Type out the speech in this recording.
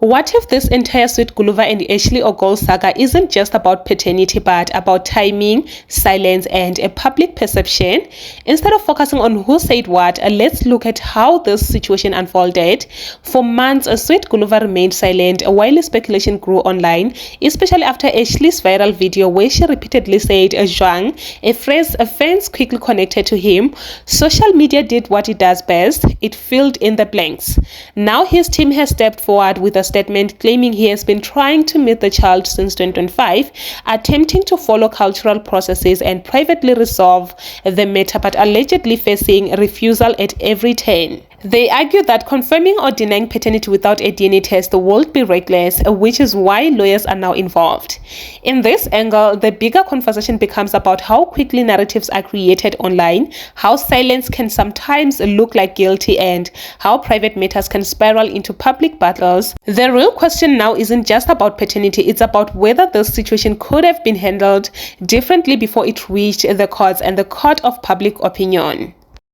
What if this entire Sweet Guluva and Ashley Ogol saga isn't just about paternity but about timing, silence, and a public perception? Instead of focusing on who said what, let's look at how this situation unfolded. For months, Sweet Guluva remained silent while speculation grew online, especially after Ashley's viral video where she repeatedly said "Zhuang," a phrase fans quickly connected to him. Social media did what it does best: it filled in the blanks. Now his team has stepped forward with a statement claiming he has been trying to meet the child since 2025, attempting to follow cultural processes and privately resolve the matter, but allegedly facing refusal at every turn. They argue that confirming or denying paternity without a DNA test would be reckless, which is why lawyers are now involved. In this angle, the bigger conversation becomes about how quickly narratives are created online, how silence can sometimes look like guilty, and how private matters can spiral into public battles. The real question now isn't just about paternity, it's about whether this situation could have been handled differently before it reached the courts and the court of public opinion.